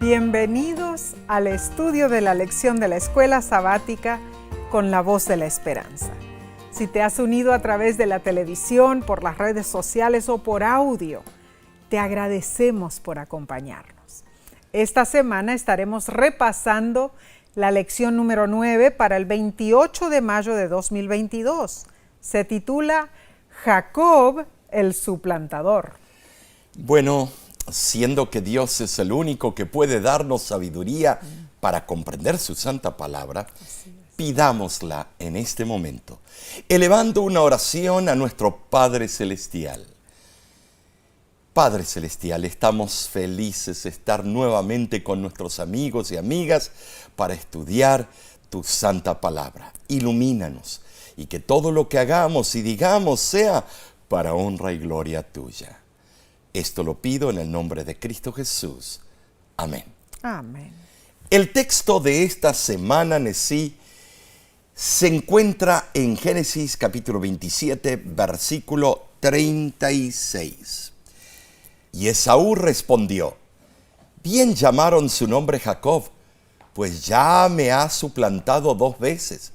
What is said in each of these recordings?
Bienvenidos al estudio de la lección de la Escuela Sabática con la Voz de la Esperanza. Si te has unido a través de la televisión, por las redes sociales o por audio, te agradecemos por acompañarnos. Esta semana estaremos repasando la lección número 9 para el 28 de mayo de 2022. Se titula Jacob el suplantador. Bueno, siendo que Dios es el único que puede darnos sabiduría para comprender su santa palabra, pidámosla en este momento, elevando una oración a nuestro Padre Celestial. Padre Celestial, estamos felices de estar nuevamente con nuestros amigos y amigas para estudiar tu santa palabra. Ilumínanos y que todo lo que hagamos y digamos sea para honra y gloria tuya. Esto lo pido en el nombre de Cristo Jesús. Amén. Amén. El texto de esta semana, Nesí, se encuentra en Génesis capítulo 27, versículo 36. Y Esaú respondió: bien llamaron su nombre Jacob, pues ya me ha suplantado 2 veces.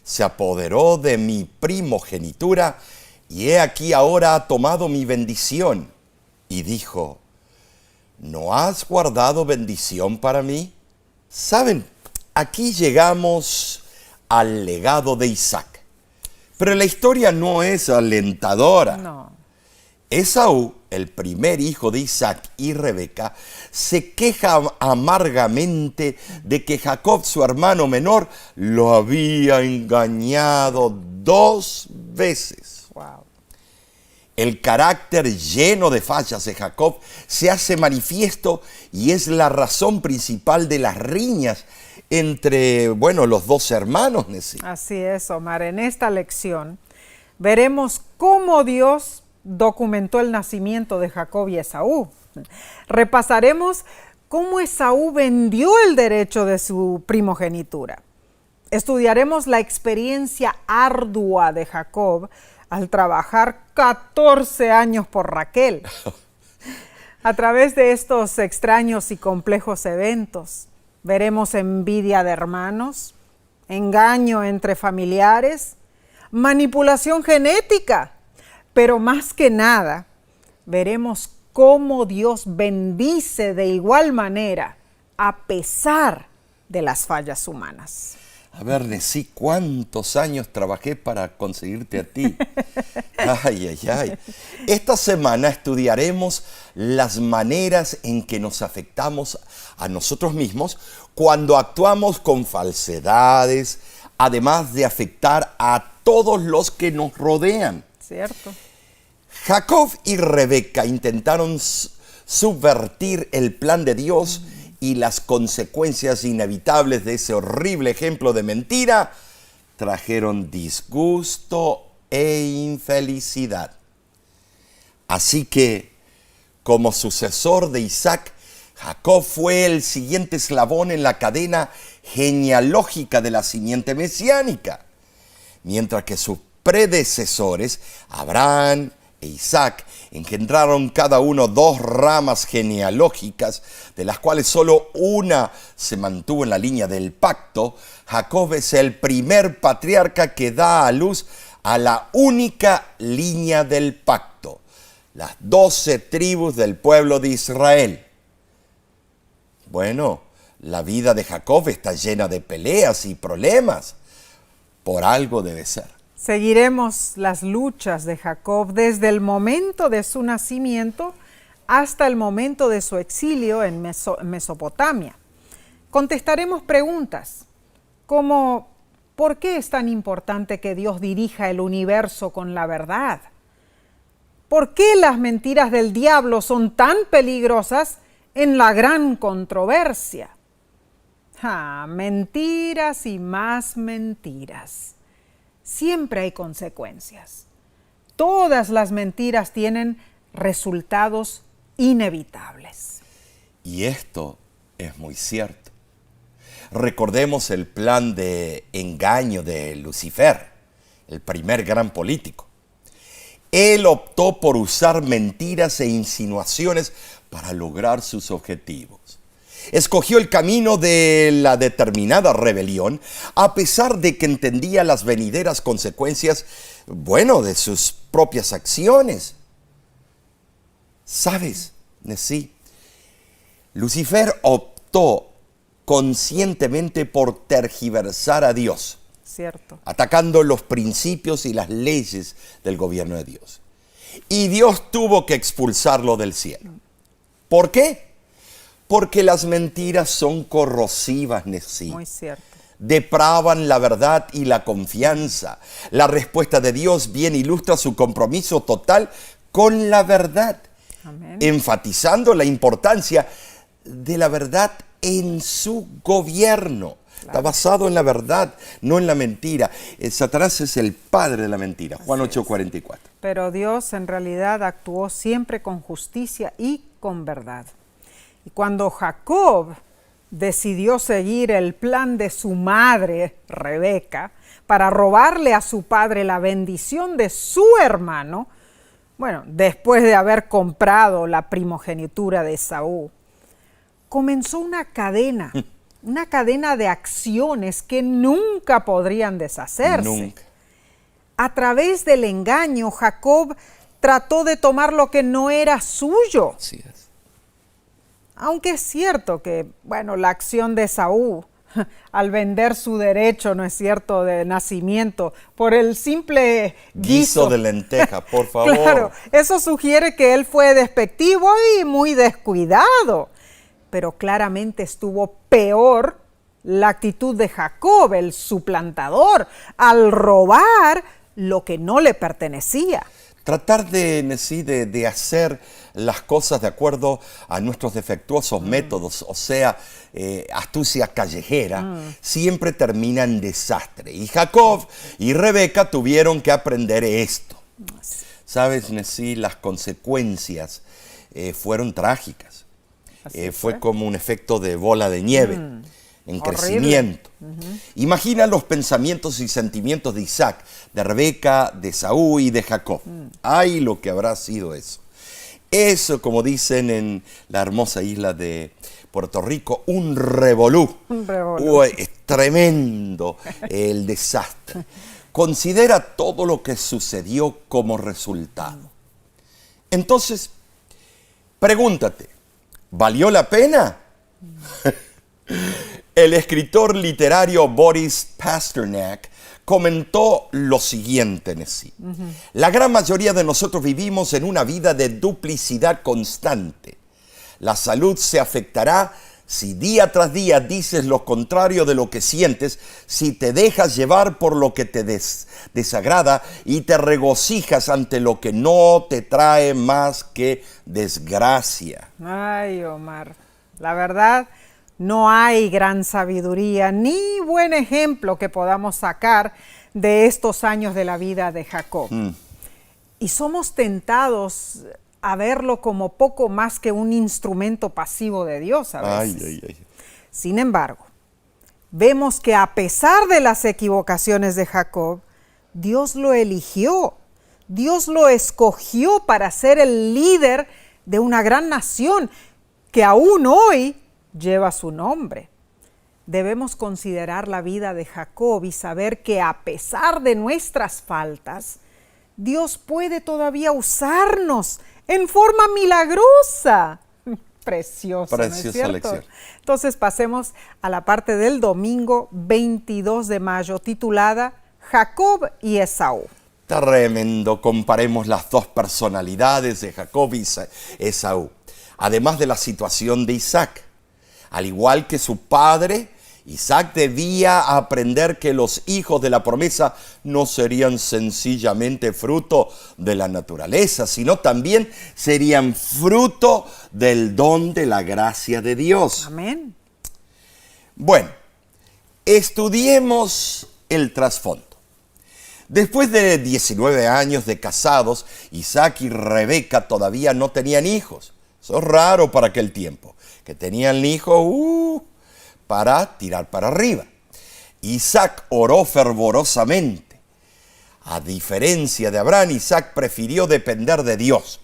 Se apoderó de mi primogenitura, y he aquí ahora ha tomado mi bendición. Y dijo: ¿no has guardado bendición para mí? Saben, aquí llegamos al legado de Isaac. Pero la historia no es alentadora. No. Esaú, el primer hijo de Isaac y Rebeca, se queja amargamente de que Jacob, su hermano menor, lo había engañado 2 veces. Wow. El carácter lleno de fallas de Jacob se hace manifiesto y es la razón principal de las riñas entre, los 2 hermanos, Nesí. Así es, Omar. En esta lección veremos cómo Dios documentó el nacimiento de Jacob y Esaú. Repasaremos cómo Esaú vendió el derecho de su primogenitura. Estudiaremos la experiencia ardua de Jacob al trabajar 14 años por Raquel. A través de estos extraños y complejos eventos, veremos envidia de hermanos, engaño entre familiares, manipulación genética, pero más que nada, veremos cómo Dios bendice de igual manera a pesar de las fallas humanas. A ver, Nesí, ¿cuántos años trabajé para conseguirte a ti? Ay. Esta semana estudiaremos las maneras en que nos afectamos a nosotros mismos cuando actuamos con falsedades, además de afectar a todos los que nos rodean. ¿Cierto? Jacob y Rebeca intentaron subvertir el plan de Dios y las consecuencias inevitables de ese horrible ejemplo de mentira trajeron disgusto e infelicidad. Así que, como sucesor de Isaac, Jacob fue el siguiente eslabón en la cadena genealógica de la simiente mesiánica, mientras que sus predecesores, Abraham e Isaac, engendraron cada uno 2 ramas genealógicas, de las cuales solo una se mantuvo en la línea del pacto. Jacob es el primer patriarca que da a luz a la única línea del pacto, las 12 tribus del pueblo de Israel. Bueno, la vida de Jacob está llena de peleas y problemas. Por algo debe ser. Seguiremos las luchas de Jacob desde el momento de su nacimiento hasta el momento de su exilio en Mesopotamia. Contestaremos preguntas como: ¿por qué es tan importante que Dios dirija el universo con la verdad? ¿Por qué las mentiras del diablo son tan peligrosas en la gran controversia? Mentiras y más mentiras. Siempre hay consecuencias. Todas las mentiras tienen resultados inevitables. Y esto es muy cierto. Recordemos el plan de engaño de Lucifer, el primer gran político. Él optó por usar mentiras e insinuaciones para lograr sus objetivos. Escogió el camino de la determinada rebelión, a pesar de que entendía las venideras consecuencias, de sus propias acciones. ¿Sabes, Nesí? Lucifer optó conscientemente por tergiversar a Dios, Cierto. atacando los principios y las leyes del gobierno de Dios. Y Dios tuvo que expulsarlo del cielo. ¿Por qué? Porque las mentiras son corrosivas, Nesí. Muy cierto. Depravan la verdad y la confianza. La respuesta de Dios bien ilustra su compromiso total con la verdad, Amén. enfatizando la importancia de la verdad en su gobierno. Está basado en la verdad, no en la mentira. Satanás es el padre de la mentira. Juan 8:44. Pero Dios en realidad actuó siempre con justicia y con verdad. Y cuando Jacob decidió seguir el plan de su madre, Rebeca, para robarle a su padre la bendición de su hermano, después de haber comprado la primogenitura de Esaú, comenzó una cadena de acciones que nunca podrían deshacerse. Nunca. A través del engaño, Jacob trató de tomar lo que no era suyo. Así es. Aunque es cierto que, la acción de Esaú, al vender su derecho, ¿no es cierto?, de nacimiento, por el simple Guiso de lenteja, por favor. Claro, eso sugiere que él fue despectivo y muy descuidado. Pero claramente estuvo peor la actitud de Jacob, el suplantador, al robar lo que no le pertenecía. Tratar de hacer las cosas de acuerdo a nuestros defectuosos métodos, o sea, astucia callejera, siempre termina en desastre. Y Jacob y Rebeca tuvieron que aprender esto. ¿Sabes, Nesí? Las consecuencias fueron trágicas. Fue como un efecto de bola de nieve, en crecimiento. Imagina los pensamientos y sentimientos de Isaac, de Rebeca, de Esaú y de Jacob. ¡Ay, lo que habrá sido eso! Eso, como dicen en la hermosa isla de Puerto Rico, un revolú. Un revolú. Uy, es tremendo el desastre. Considera todo lo que sucedió como resultado. Entonces, pregúntate, ¿valió la pena? El escritor literario Boris Pasternak comentó lo siguiente, Nesí. La gran mayoría de nosotros vivimos en una vida de duplicidad constante. La salud se afectará si día tras día dices lo contrario de lo que sientes, si te dejas llevar por lo que te desagrada y te regocijas ante lo que no te trae más que desgracia. Ay, Omar, la verdad, no hay gran sabiduría ni buen ejemplo que podamos sacar de estos años de la vida de Jacob. Y somos tentados a verlo como poco más que un instrumento pasivo de Dios a veces. Sin embargo, vemos que a pesar de las equivocaciones de Jacob, Dios lo eligió, Dios lo escogió para ser el líder de una gran nación que aún hoy lleva su nombre. Debemos considerar la vida de Jacob y saber que a pesar de nuestras faltas, Dios puede todavía usarnos en forma milagrosa. Precioso, ¿no es cierto? Lección. Entonces pasemos a la parte del domingo 22 de mayo titulada Jacob y Esaú. Tremendo, comparemos las dos personalidades de Jacob y Esaú. Además de la situación de Isaac. Al igual que su padre, Isaac debía aprender que los hijos de la promesa no serían sencillamente fruto de la naturaleza, sino también serían fruto del don de la gracia de Dios. Amén. Bueno, estudiemos el trasfondo. Después de 19 años de casados, Isaac y Rebeca todavía no tenían hijos. Eso es raro para aquel tiempo. Que tenían hijos para tirar para arriba. Isaac oró fervorosamente. A diferencia de Abraham, Isaac prefirió depender de Dios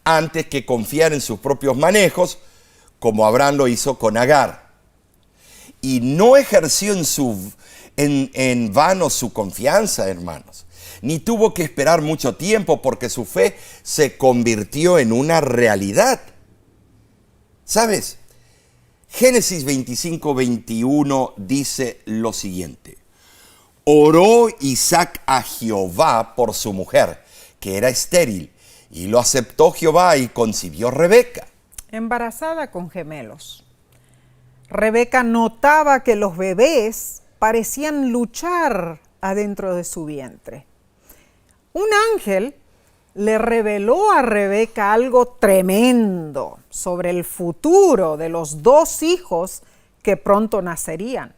antes que confiar en sus propios manejos, como Abraham lo hizo con Agar. Y no ejerció en vano su confianza, hermanos, ni tuvo que esperar mucho tiempo porque su fe se convirtió en una realidad. ¿Sabes? Génesis 25:21 dice lo siguiente: oró Isaac a Jehová por su mujer, que era estéril, y lo aceptó Jehová y concibió Rebeca. Embarazada con gemelos. Rebeca notaba que los bebés parecían luchar adentro de su vientre. Un ángel le reveló a Rebeca algo tremendo sobre el futuro de los 2 hijos que pronto nacerían.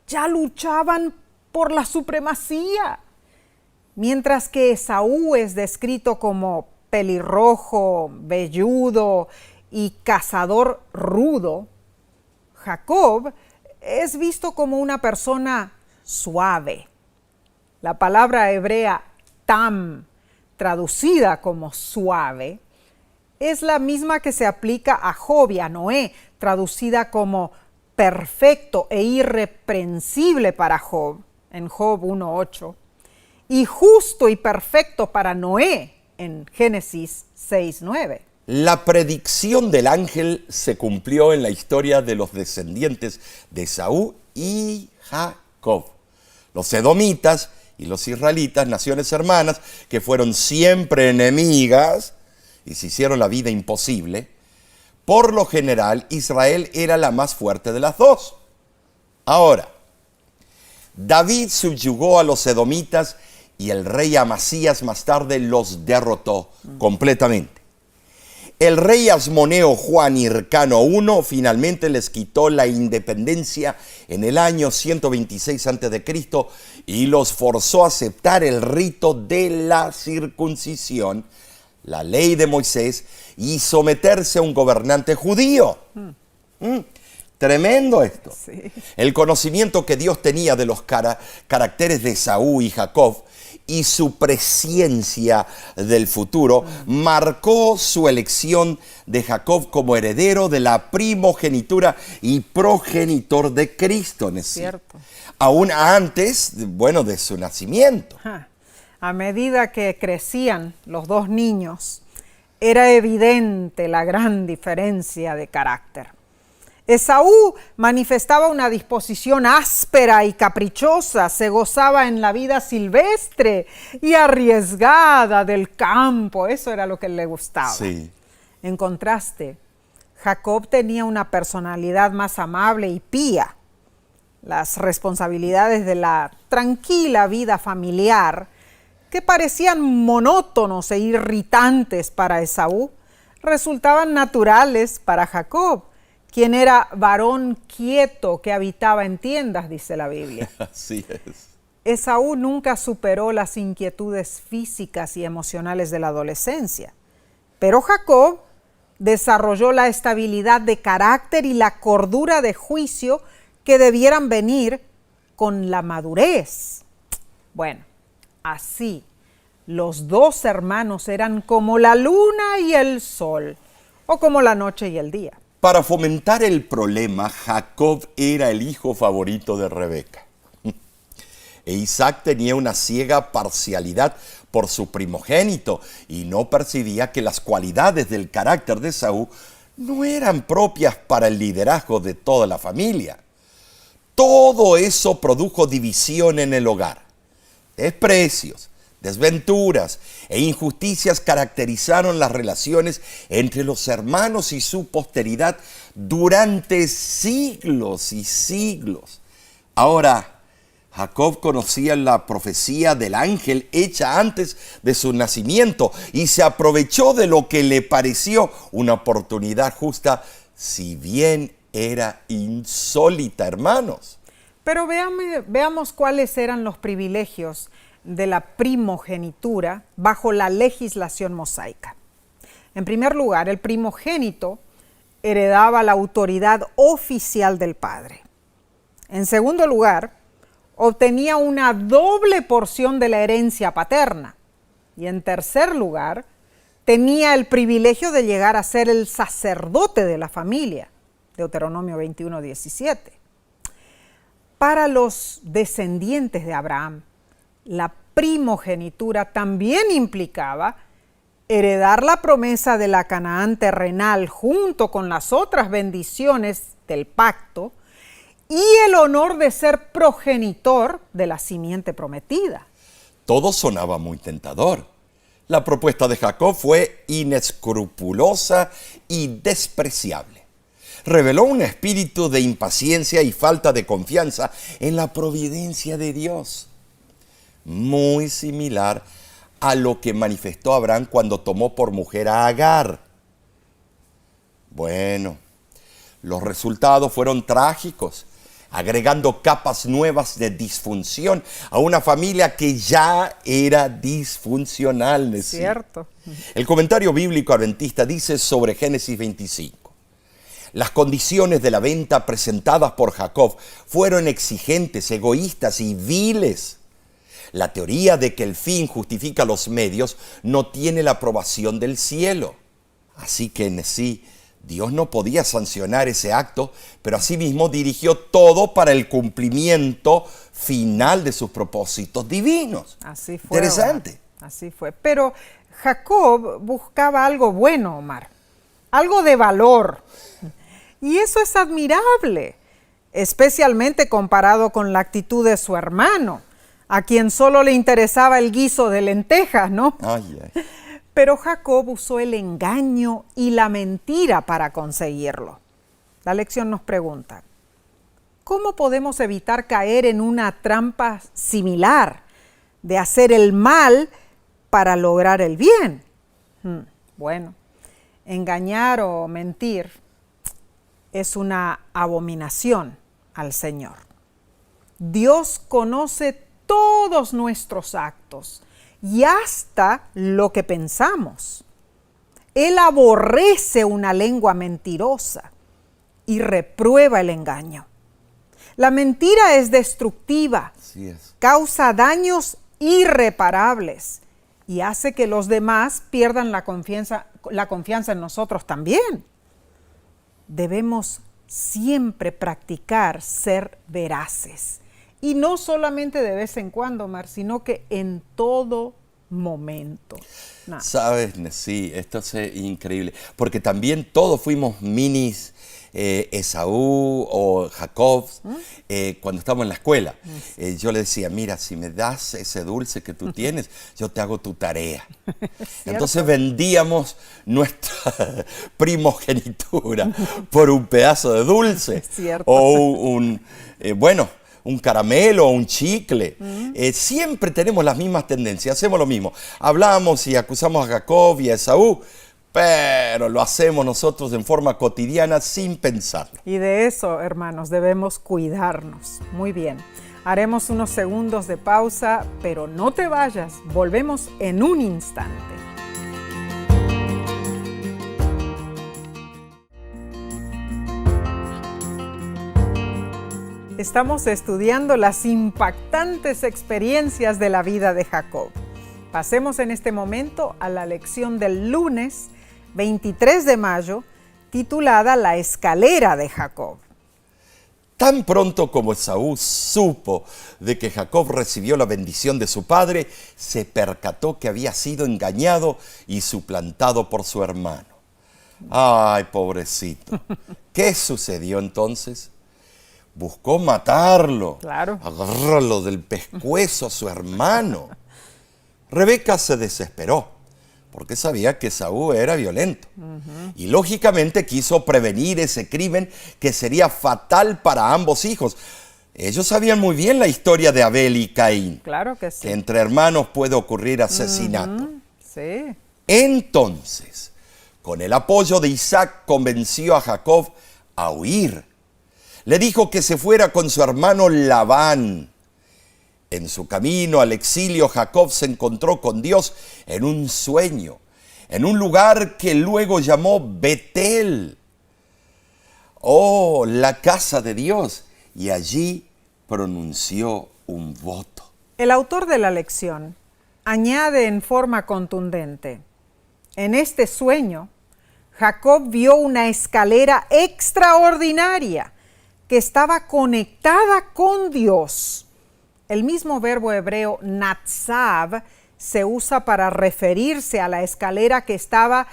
Ya luchaban por la supremacía. Mientras que Esaú es descrito como pelirrojo, velludo y cazador rudo, Jacob es visto como una persona suave. La palabra hebrea tam, traducida como suave, es la misma que se aplica a Job y a Noé, traducida como perfecto e irreprensible para Job, en Job 1:8, y justo y perfecto para Noé, en Génesis 6:9. La predicción del ángel se cumplió en la historia de los descendientes de Esaú y Jacob. Los edomitas y los israelitas, naciones hermanas, que fueron siempre enemigas y se hicieron la vida imposible. Por lo general, Israel era la más fuerte de las dos. Ahora, David subyugó a los edomitas y el rey Amasías más tarde los derrotó completamente. El rey Asmoneo Juan Hircano I finalmente les quitó la independencia en el año 126 a.C. y los forzó a aceptar el rito de la circuncisión, la ley de Moisés, y someterse a un gobernante judío. Tremendo esto. Sí. El conocimiento que Dios tenía de los caracteres de Esaú y Jacob y su presciencia del futuro marcó su elección de Jacob como heredero de la primogenitura y progenitor de Cristo. Cierto. Aún antes, de su nacimiento. A medida que crecían los 2 niños, era evidente la gran diferencia de carácter. Esaú manifestaba una disposición áspera y caprichosa, se gozaba en la vida silvestre y arriesgada del campo, eso era lo que le gustaba. Sí. En contraste, Jacob tenía una personalidad más amable y pía. Las responsabilidades de la tranquila vida familiar, que parecían monótonos e irritantes para Esaú, resultaban naturales para Jacob, quien era varón quieto que habitaba en tiendas, dice la Biblia. Así es. Esaú nunca superó las inquietudes físicas y emocionales de la adolescencia, pero Jacob desarrolló la estabilidad de carácter y la cordura de juicio que debieran venir con la madurez. Bueno, así, los 2 hermanos eran como la luna y el sol, o como la noche y el día. Para fomentar el problema, Jacob era el hijo favorito de Rebeca. E Isaac tenía una ciega parcialidad por su primogénito y no percibía que las cualidades del carácter de Esaú no eran propias para el liderazgo de toda la familia. Todo eso produjo división en el hogar. Desprecios, desventuras e injusticias caracterizaron las relaciones entre los hermanos y su posteridad durante siglos y siglos. Ahora, Jacob conocía la profecía del ángel hecha antes de su nacimiento y se aprovechó de lo que le pareció una oportunidad justa, si bien era insólita, hermanos. Pero veamos cuáles eran los privilegios de la primogenitura bajo la legislación mosaica. En primer lugar, el primogénito heredaba la autoridad oficial del padre. En segundo lugar, obtenía una doble porción de la herencia paterna. Y en tercer lugar, tenía el privilegio de llegar a ser el sacerdote de la familia, Deuteronomio 21:17. Para los descendientes de Abraham, la primogenitura también implicaba heredar la promesa de la Canaán terrenal junto con las otras bendiciones del pacto y el honor de ser progenitor de la simiente prometida. Todo sonaba muy tentador. La propuesta de Jacob fue inescrupulosa y despreciable. Reveló un espíritu de impaciencia y falta de confianza en la providencia de Dios, muy similar a lo que manifestó Abraham cuando tomó por mujer a Agar. Bueno, los resultados fueron trágicos, agregando capas nuevas de disfunción a una familia que ya era disfuncional. Cierto. El comentario bíblico adventista dice sobre Génesis 25: las condiciones de la venta presentadas por Jacob fueron exigentes, egoístas y viles. La teoría de que el fin justifica los medios no tiene la aprobación del cielo. Así que en sí, Dios no podía sancionar ese acto, pero asimismo dirigió todo para el cumplimiento final de sus propósitos divinos. Así fue. Interesante. Omar. Así fue. Pero Jacob buscaba algo bueno, Omar, algo de valor. Y eso es admirable, especialmente comparado con la actitud de su hermano, a quien solo le interesaba el guiso de lentejas, ¿no? Ay, ay. Pero Jacob usó el engaño y la mentira para conseguirlo. La lección nos pregunta, ¿cómo podemos evitar caer en una trampa similar de hacer el mal para lograr el bien? Bueno, engañar o mentir es una abominación al Señor. Dios conoce todos nuestros actos y hasta lo que pensamos. Él aborrece una lengua mentirosa y reprueba el engaño. La mentira es destructiva, Así es. causa daños irreparables y hace que los demás pierdan la confianza en nosotros también. Debemos siempre practicar ser veraces. Y no solamente de vez en cuando, Omar, sino que en todo momento. Sabes, sí, esto es increíble, porque también todos fuimos minis Esaú o Jacob cuando estábamos en la escuela. Yo le decía, mira, si me das ese dulce que tú tienes, yo te hago tu tarea. Entonces vendíamos nuestra primogenitura por un pedazo de dulce o un caramelo o un chicle. Siempre tenemos las mismas tendencias, hacemos lo mismo. Hablamos y acusamos a Jacob y a Esaú, pero lo hacemos nosotros en forma cotidiana sin pensarlo. Y de eso, hermanos, debemos cuidarnos. Muy bien. Haremos unos segundos de pausa, pero no te vayas. Volvemos en un instante. Estamos estudiando las impactantes experiencias de la vida de Jacob. Pasemos en este momento a la lección del lunes 23 de mayo, titulada La escalera de Jacob. Tan pronto como Esaú supo de que Jacob recibió la bendición de su padre, se percató que había sido engañado y suplantado por su hermano. Ay, pobrecito. ¿Qué sucedió entonces? Buscó matarlo, Claro. agarrarlo del pescuezo a su hermano. Rebeca se desesperó porque sabía que Esaú era violento y lógicamente quiso prevenir ese crimen que sería fatal para ambos hijos. Ellos sabían muy bien la historia de Abel y Caín, Claro que sí. que entre hermanos puede ocurrir asesinato. Sí. Entonces, con el apoyo de Isaac, convenció a Jacob a huir. Le dijo que se fuera con su hermano Labán. En su camino al exilio, Jacob se encontró con Dios en un sueño, en un lugar que luego llamó Betel. Oh, la casa de Dios. Y allí pronunció un voto. El autor de la lección añade en forma contundente, En este sueño, Jacob vio una escalera extraordinaria que estaba conectada con Dios. El mismo verbo hebreo natzav se usa para referirse a la escalera que estaba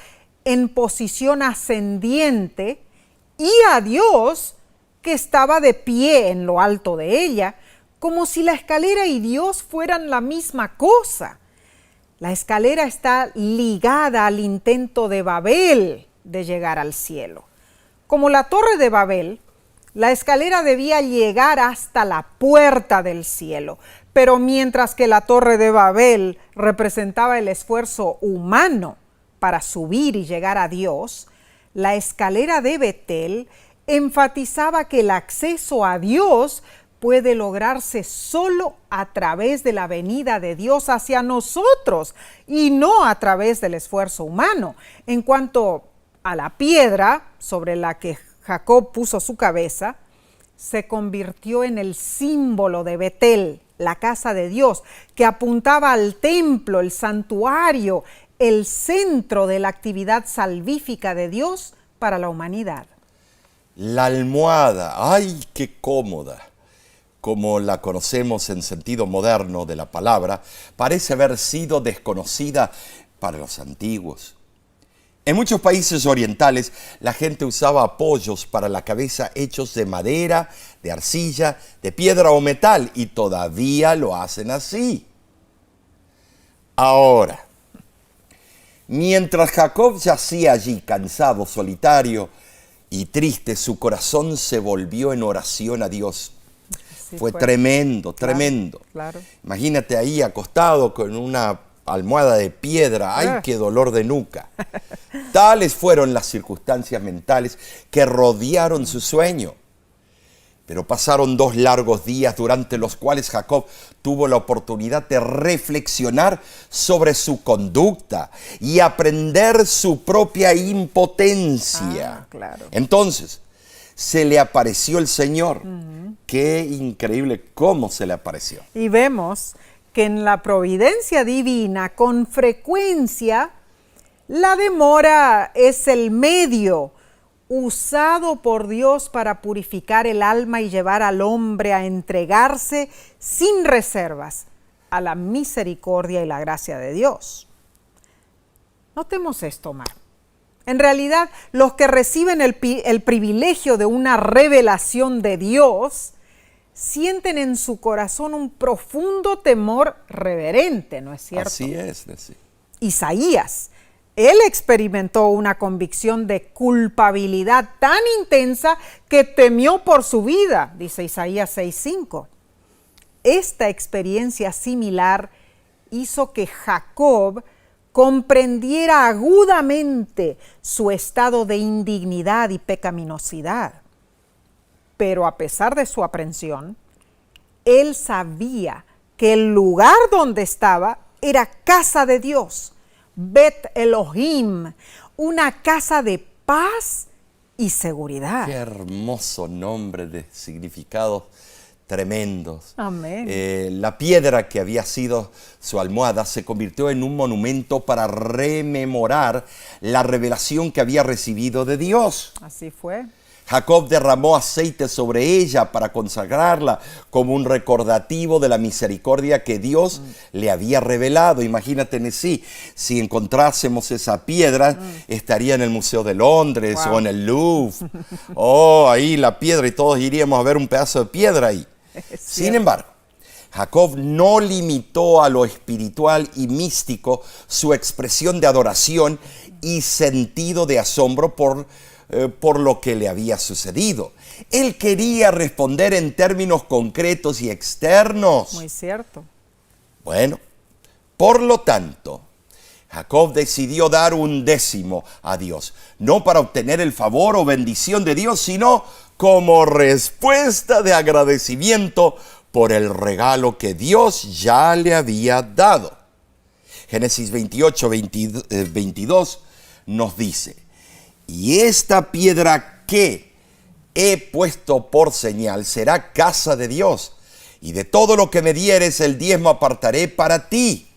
en posición ascendiente y a Dios que estaba de pie en lo alto de ella, como si la escalera y Dios fueran la misma cosa. La escalera está ligada al intento de Babel de llegar al cielo. Como la torre de Babel, la escalera debía llegar hasta la puerta del cielo, pero mientras que la torre de Babel representaba el esfuerzo humano para subir y llegar a Dios, la escalera de Betel enfatizaba que el acceso a Dios puede lograrse solo a través de la venida de Dios hacia nosotros y no a través del esfuerzo humano. En cuanto a la piedra sobre la que Jacob puso su cabeza, se convirtió en el símbolo de Betel, la casa de Dios, que apuntaba al templo, el santuario, el centro de la actividad salvífica de Dios para la humanidad. La almohada, ¡ay, qué cómoda! Como la conocemos en sentido moderno de la palabra, parece haber sido desconocida para los antiguos. En muchos países orientales, la gente usaba apoyos para la cabeza hechos de madera, de arcilla, de piedra o metal, y todavía lo hacen así. Ahora, mientras Jacob yacía allí cansado, solitario y triste, su corazón se volvió en oración a Dios. Sí, fue tremendo, tremendo. Claro. Imagínate ahí acostado con una almohada de piedra. ¡Ay, qué dolor de nuca! Tales fueron las circunstancias mentales que rodearon su sueño. Pero pasaron 2 largos días durante los cuales Jacob tuvo la oportunidad de reflexionar sobre su conducta y aprender su propia impotencia. Claro. Entonces, se le apareció el Señor. Qué increíble cómo se le apareció. Y vemos que en la providencia divina, con frecuencia, la demora es el medio usado por Dios para purificar el alma y llevar al hombre a entregarse sin reservas a la misericordia y la gracia de Dios. Notemos esto, Omar. En realidad, los que reciben el privilegio de una revelación de Dios sienten en su corazón un profundo temor reverente, ¿no es cierto? Así es, sí. Isaías, él experimentó una convicción de culpabilidad tan intensa que temió por su vida, dice Isaías 6:5. Esta experiencia similar hizo que Jacob comprendiera agudamente su estado de indignidad y pecaminosidad. Pero a pesar de su aprensión, él sabía que el lugar donde estaba era casa de Dios, Bet Elohim, una casa de paz y seguridad. Qué hermoso nombre de significados tremendos. Amén. La piedra que había sido su almohada se convirtió en un monumento para rememorar la revelación que había recibido de Dios. Así fue. Jacob derramó aceite sobre ella para consagrarla como un recordativo de la misericordia que Dios le había revelado. Imagínate, Nesí, si encontrásemos esa piedra, estaría en el Museo de Londres o en el Louvre. Ahí la piedra y todos iríamos a ver un pedazo de piedra ahí. Sin embargo, Jacob no limitó a lo espiritual y místico su expresión de adoración y sentido de asombro por lo que le había sucedido. Él quería responder en términos concretos y externos. Muy cierto. Bueno, por lo tanto, Jacob decidió dar 1/10 a Dios, no para obtener el favor o bendición de Dios, sino como respuesta de agradecimiento por el regalo que Dios ya le había dado. Génesis 28:22 nos dice: y esta piedra que he puesto por señal será casa de Dios, y de todo lo que me dieres el 10 apartaré para ti.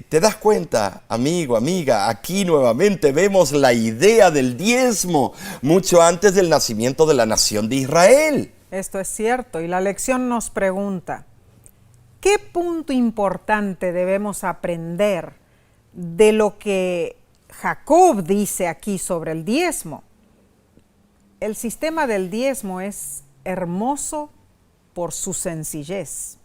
¿Te das cuenta, amigo, amiga? Aquí nuevamente vemos la idea del diezmo, mucho antes del nacimiento de la nación de Israel. Esto es cierto, y la lección nos pregunta, ¿qué punto importante debemos aprender de lo que Jacob dice aquí sobre el diezmo? El sistema del diezmo es hermoso por su sencillez.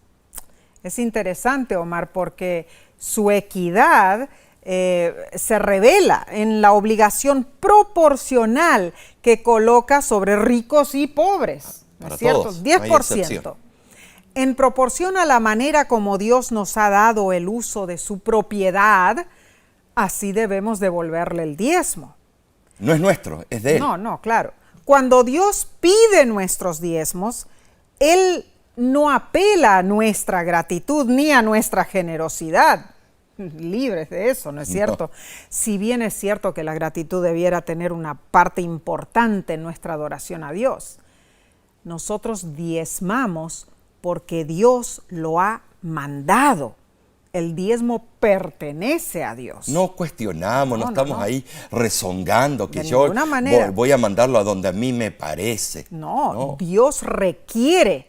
Es interesante, Omar, porque su equidad se revela en la obligación proporcional que coloca sobre ricos y pobres. ¿No es cierto? Todos, 10%. no hay en proporción a la manera como Dios nos ha dado el uso de su propiedad, así debemos devolverle el diezmo. No es nuestro, es de Él. No, claro. Cuando Dios pide nuestros diezmos, Él no apela a nuestra gratitud ni a nuestra generosidad. Libres de eso, ¿no es cierto? No. Si bien es cierto que la gratitud debiera tener una parte importante en nuestra adoración a Dios, nosotros diezmamos porque Dios lo ha mandado. El diezmo pertenece a Dios. No cuestionamos, no estamos ahí rezongando que De yo ninguna manera. voy a mandarlo a donde a mí me parece. No, Dios requiere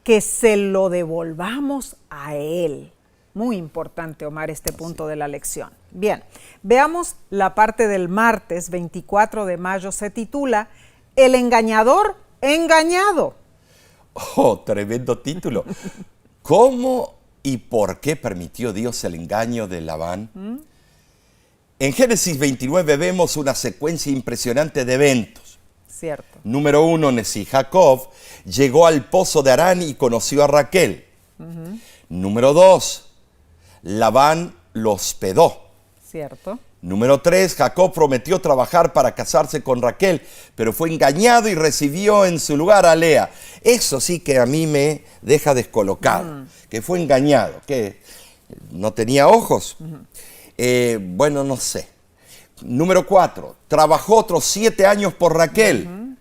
que se lo devolvamos a Él. Muy importante, Omar, este punto de la lección. Bien, veamos la parte del martes 24 de mayo. Se titula El engañador engañado. Oh, tremendo título. ¿Cómo y por qué permitió Dios el engaño de Labán? En Génesis 29 vemos una secuencia impresionante de eventos. Cierto. Número 1, Jacob llegó al pozo de Harán y conoció a Raquel. Número 2, Labán lo hospedó. Cierto. Número 3, Jacob prometió trabajar para casarse con Raquel, pero fue engañado y recibió en su lugar a Lea. Eso sí que a mí me deja descolocado, que fue engañado, que no tenía ojos. Bueno, no sé. Número 4, trabajó otros 7 años por Raquel.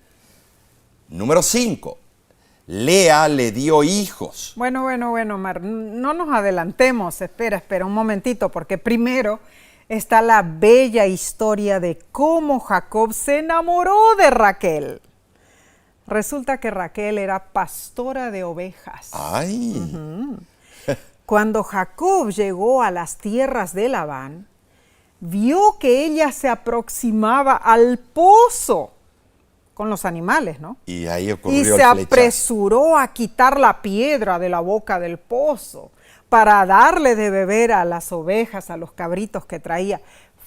Número 5, Lea le dio hijos. Bueno, Omar, no nos adelantemos. Espera un momentito, porque primero está la bella historia de cómo Jacob se enamoró de Raquel. Resulta que Raquel era pastora de ovejas. ¡Ay! Cuando Jacob llegó a las tierras de Labán, vio que ella se aproximaba al pozo con los animales, ¿no? Y ahí ocurrió Y el se flechazo. apresuró a quitar la piedra de la boca del pozo para darle de beber a las ovejas, a los cabritos que traía.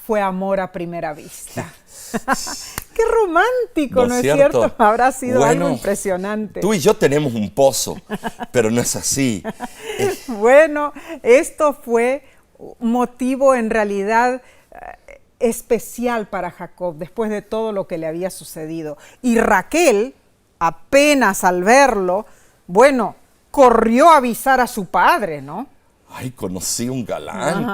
Fue amor a primera vista. ¡Qué romántico! ¿No es cierto? Habrá sido algo impresionante. Tú y yo tenemos un pozo, pero no es así. Bueno, esto fue motivo en realidad especial para Jacob después de todo lo que le había sucedido. Y Raquel, apenas al verlo, bueno, corrió a avisar a su padre, ¿no? Ay, conocí un galán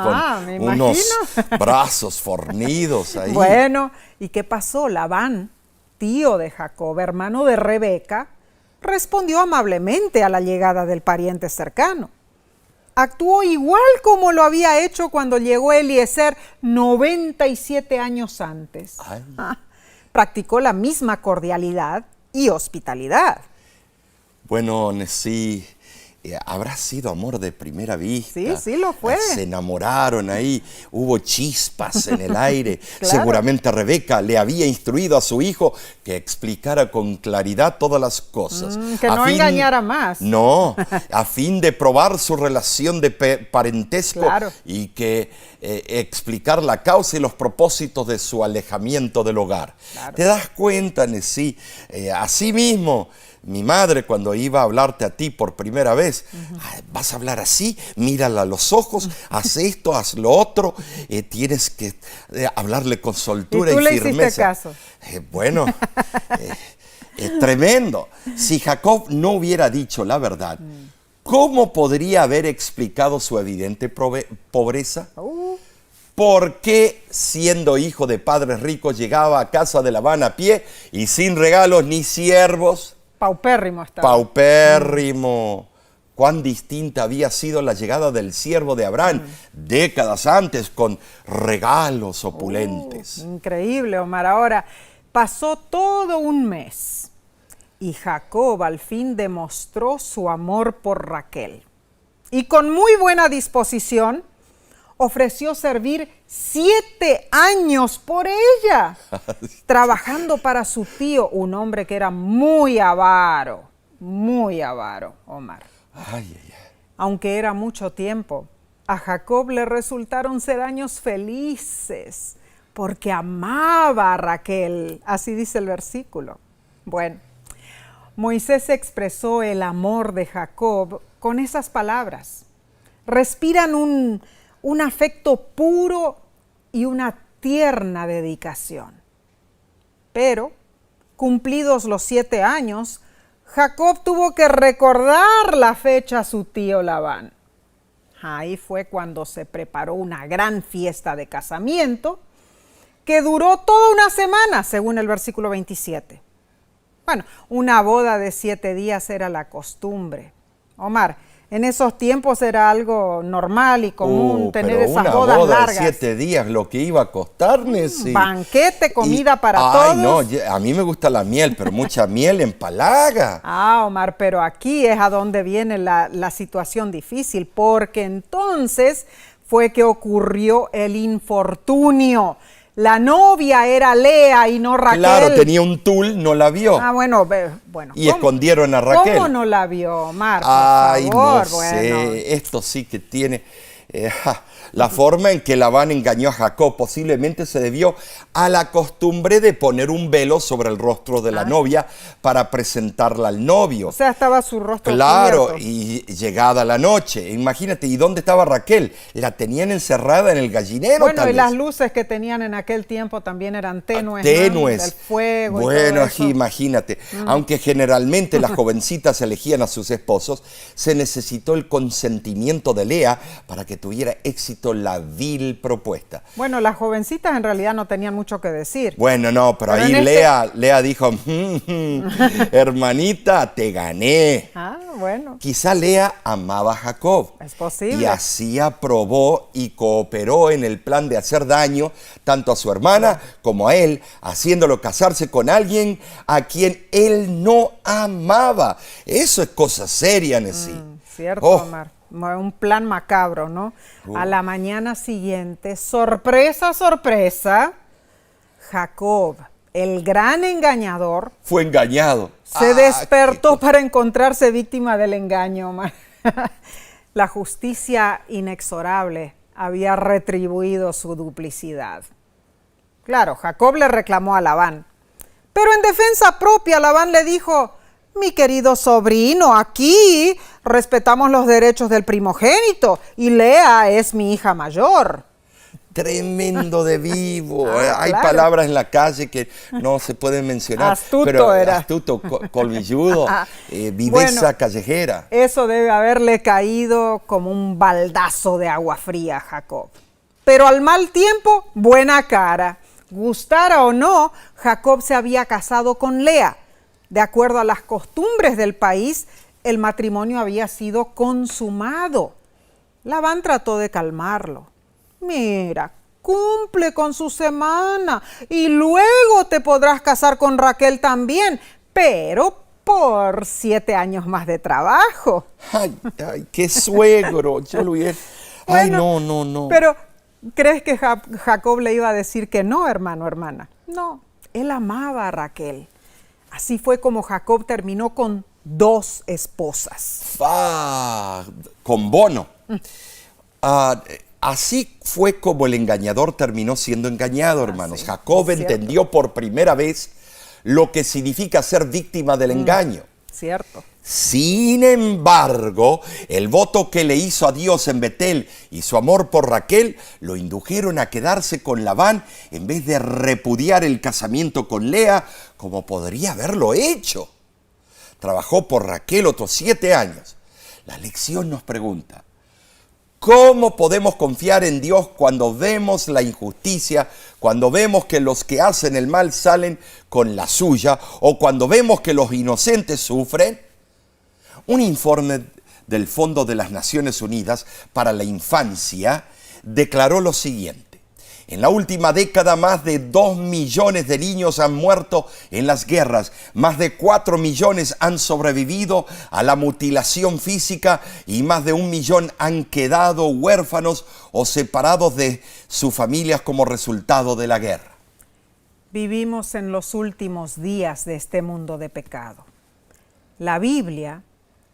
me con unos imagino. brazos fornidos ahí. Bueno, ¿y qué pasó? Labán, tío de Jacob, hermano de Rebeca, respondió amablemente a la llegada del pariente cercano. Actuó igual como lo había hecho cuando llegó Eliezer 97 años antes. Practicó la misma cordialidad y hospitalidad. Bueno, sí, habrá sido amor de primera vista. Sí lo fue. Se enamoraron ahí, hubo chispas en el aire. Claro. Seguramente Rebeca le había instruido a su hijo que explicara con claridad todas las cosas. Que no engañara más. No, a fin de probar su relación de parentesco. Claro. Y que explicar la causa y los propósitos de su alejamiento del hogar. Claro. ¿Te das cuenta, Nesí? Así mismo, mi madre, cuando iba a hablarte a ti por primera vez, vas a hablar así, mírala a los ojos, haz esto, haz lo otro, tienes que hablarle con soltura y tú le firmeza. hiciste caso. Bueno, es tremendo. Si Jacob no hubiera dicho la verdad, ¿cómo podría haber explicado su evidente pobreza? ¿Por qué, siendo hijo de padres ricos, llegaba a casa de Labán a pie y sin regalos ni siervos? Paupérrimo estaba. Paupérrimo. cuán distinta había sido la llegada del siervo de Abraham décadas antes con regalos opulentes. Increíble, Omar. Ahora, pasó todo un mes y Jacob al fin demostró su amor por Raquel. Y con muy buena disposición ofreció servir 7 años por ella, trabajando para su tío, un hombre que era muy avaro, Omar. Ay, ay, ay. Aunque era mucho tiempo, a Jacob le resultaron ser años felices, porque amaba a Raquel, así dice el versículo. Bueno, Moisés expresó el amor de Jacob con esas palabras. Respiran un afecto puro y una tierna dedicación. Pero, cumplidos los 7 años, Jacob tuvo que recordar la fecha a su tío Labán. Ahí fue cuando se preparó una gran fiesta de casamiento que duró toda una semana, según el versículo 27. Bueno, una boda de 7 días era la costumbre. Omar, en esos tiempos era algo normal y común tener pero esas una bodas boda largas. de 7 días, lo que iba a costar, Nessie. Banquete, comida para ay, todos. no, a mí me gusta la miel, pero mucha miel empalaga. Omar, pero aquí es a donde viene la situación difícil, porque entonces fue que ocurrió el infortunio. La novia era Lea y no Raquel. Claro, tenía un tul, no la vio. Bueno. Y escondieron a Raquel. ¿Cómo no la vio, Omar? Por Ay, favor, no sé, esto sí que tiene... la forma en que Labán engañó a Jacob posiblemente se debió a la costumbre de poner un velo sobre el rostro de la novia para presentarla al novio. O sea, estaba su rostro Claro, cubierto. y llegada la noche, imagínate, ¿y dónde estaba Raquel? La tenían encerrada en el gallinero. Bueno, tal y vez. las luces que tenían en aquel tiempo también eran tenues. Tenues. ¿no? El fuego Bueno, y todo eso. imagínate, aunque generalmente las jovencitas elegían a sus esposos, se necesitó el consentimiento de Lea para que tuviera éxito la vil propuesta. Bueno, las jovencitas en realidad no tenían mucho que decir. Bueno, no, pero ahí en Lea dijo, hermanita, te gané. Bueno. Quizá Lea amaba a Jacob. Es posible. Y así aprobó y cooperó en el plan de hacer daño tanto a su hermana como a él, haciéndolo casarse con alguien a quien él no amaba. Eso es cosa seria, Nessie. Cierto, Omar. Un plan macabro, ¿no? A la mañana siguiente, sorpresa, sorpresa, Jacob, el gran engañador, Fue engañado. se despertó para encontrarse víctima del engaño, Omar. La justicia inexorable había retribuido su duplicidad. Claro, Jacob le reclamó a Labán, pero en defensa propia Labán le dijo: mi querido sobrino, aquí respetamos los derechos del primogénito y Lea es mi hija mayor. Tremendo de vivo. Hay claro. palabras en la calle que no se pueden mencionar. Astuto pero era. Astuto, colmilludo, viveza Bueno, callejera. Eso debe haberle caído como un baldazo de agua fría a Jacob. Pero al mal tiempo, buena cara. Gustara o no, Jacob se había casado con Lea. De acuerdo a las costumbres del país, el matrimonio había sido consumado. Labán trató de calmarlo. Mira, cumple con su semana y luego te podrás casar con Raquel también, pero por 7 años más de trabajo. Ay, qué suegro. Yo lo hubiera... Ay, Bueno, no. Pero, ¿crees que Jacob le iba a decir que no, hermano, hermana? No, él amaba a Raquel. Así fue como Jacob terminó con 2 esposas. Con bono. Así fue como el engañador terminó siendo engañado, hermanos. Sí, Jacob es entendió por primera vez lo que significa ser víctima del engaño. Cierto. Sin embargo, el voto que le hizo a Dios en Betel y su amor por Raquel lo indujeron a quedarse con Labán en vez de repudiar el casamiento con Lea como podría haberlo hecho. Trabajó por Raquel otros 7 años. La lección nos pregunta: ¿cómo podemos confiar en Dios cuando vemos la injusticia, cuando vemos que los que hacen el mal salen con la suya o cuando vemos que los inocentes sufren? Un informe del Fondo de las Naciones Unidas para la Infancia, declaró lo siguiente: en la última década, más de 2 millones de niños han muerto en las guerras, más de 4 millones han sobrevivido a la mutilación física y más de 1 millón han quedado huérfanos o separados de sus familias como resultado de la guerra. Vivimos en los últimos días de este mundo de pecado. La Biblia,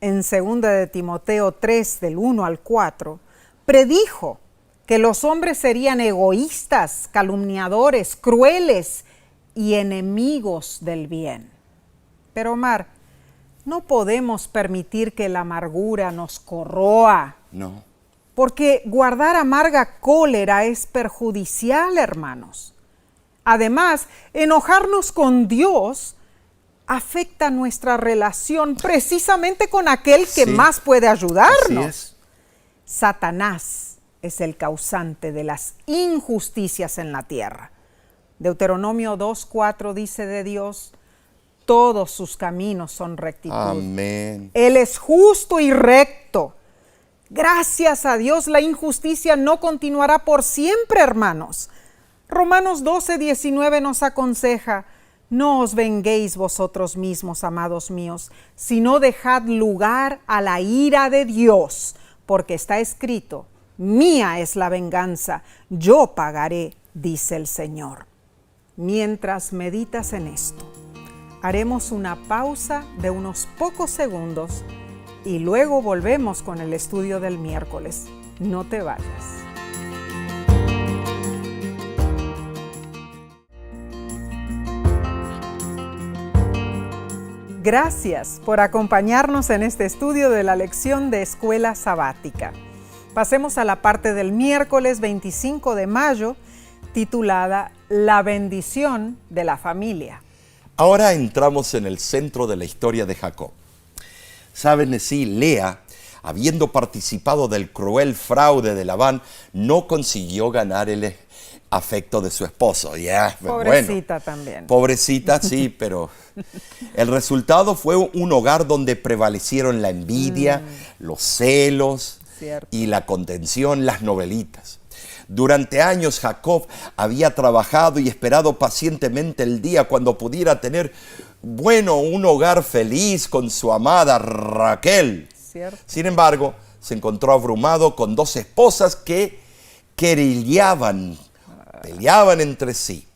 en 2 de Timoteo 3, del 1 al 4, predijo que los hombres serían egoístas, calumniadores, crueles y enemigos del bien. Pero Omar, no podemos permitir que la amargura nos corroa. No. Porque guardar amarga cólera es perjudicial, hermanos. Además, enojarnos con Dios afecta nuestra relación precisamente con aquel que más puede ayudarnos. Así es. Satanás es el causante de las injusticias en la tierra. Deuteronomio 2:4 dice de Dios: todos sus caminos son rectitud. Amén. Él es justo y recto. Gracias a Dios, la injusticia no continuará por siempre, hermanos. Romanos 12:19 nos aconseja: no os venguéis vosotros mismos, amados míos, sino dejad lugar a la ira de Dios, porque está escrito: mía es la venganza, yo pagaré, dice el Señor. Mientras meditas en esto, haremos una pausa de unos pocos segundos y luego volvemos con el estudio del miércoles. No te vayas. Gracias por acompañarnos en este estudio de la lección de Escuela Sabática. Pasemos a la parte del miércoles 25 de mayo, titulada La bendición de la familia. Ahora entramos en el centro de la historia de Jacob. Saben, sí, Lea, habiendo participado del cruel fraude de Labán, no consiguió ganar el afecto de su esposo. Pobrecita también. Pobrecita, sí, pero el resultado fue un hogar donde prevalecieron la envidia, los celos, Cierto. Y la contención, las novelitas. Durante años Jacob había trabajado y esperado pacientemente el día cuando pudiera tener, un hogar feliz con su amada Raquel. Cierto. Sin embargo, se encontró abrumado con 2 esposas que peleaban entre sí.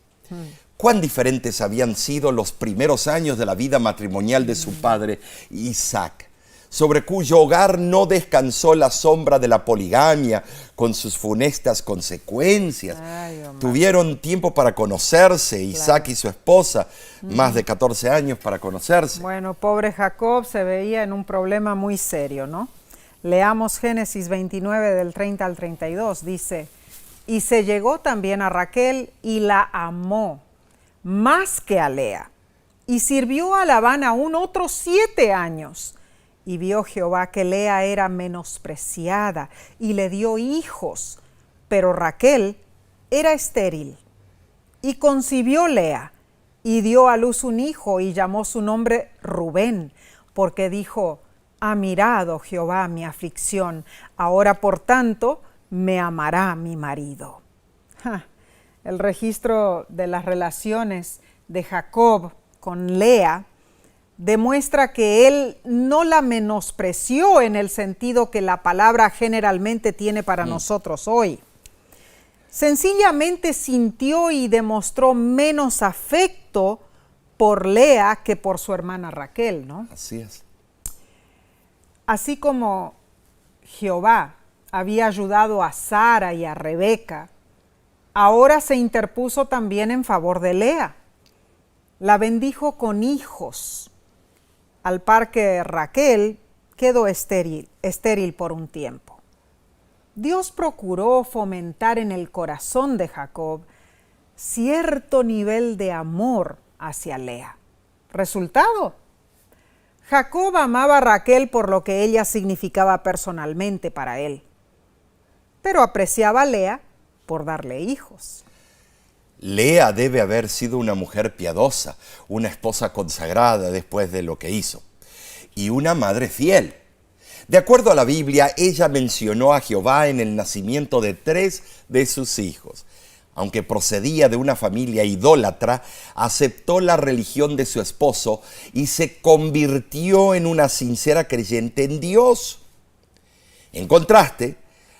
Cuán diferentes habían sido los primeros años de la vida matrimonial de su padre Isaac, sobre cuyo hogar no descansó la sombra de la poligamia con sus funestas consecuencias. Tuvieron tiempo para conocerse, Isaac y su esposa, más de 14 años para conocerse. Bueno, pobre Jacob se veía en un problema muy serio, ¿no? Leamos Génesis 29 del 30 al 32, dice: y se llegó también a Raquel y la amó más que a Lea, y sirvió a Labán aún otros 7 años. Y vio Jehová que Lea era menospreciada y le dio hijos, pero Raquel era estéril. Y concibió Lea y dio a luz un hijo y llamó su nombre Rubén, porque dijo: ha mirado Jehová mi aflicción, ahora por tanto me amará mi marido. El registro de las relaciones de Jacob con Lea demuestra que él no la menospreció en el sentido que la palabra generalmente tiene para nosotros hoy. Sencillamente sintió y demostró menos afecto por Lea que por su hermana Raquel, ¿no? Así es. Así como Jehová había ayudado a Sara y a Rebeca, ahora se interpuso también en favor de Lea. La bendijo con hijos, al par que Raquel quedó estéril por un tiempo. Dios procuró fomentar en el corazón de Jacob cierto nivel de amor hacia Lea. Resultado: Jacob amaba a Raquel por lo que ella significaba personalmente para él, pero apreciaba a Lea por darle hijos. Lea debe haber sido una mujer piadosa, una esposa consagrada después de lo que hizo, y una madre fiel. De acuerdo a la Biblia, ella mencionó a Jehová en el nacimiento de 3 de sus hijos. Aunque procedía de una familia idólatra, aceptó la religión de su esposo y se convirtió en una sincera creyente en Dios. En contraste,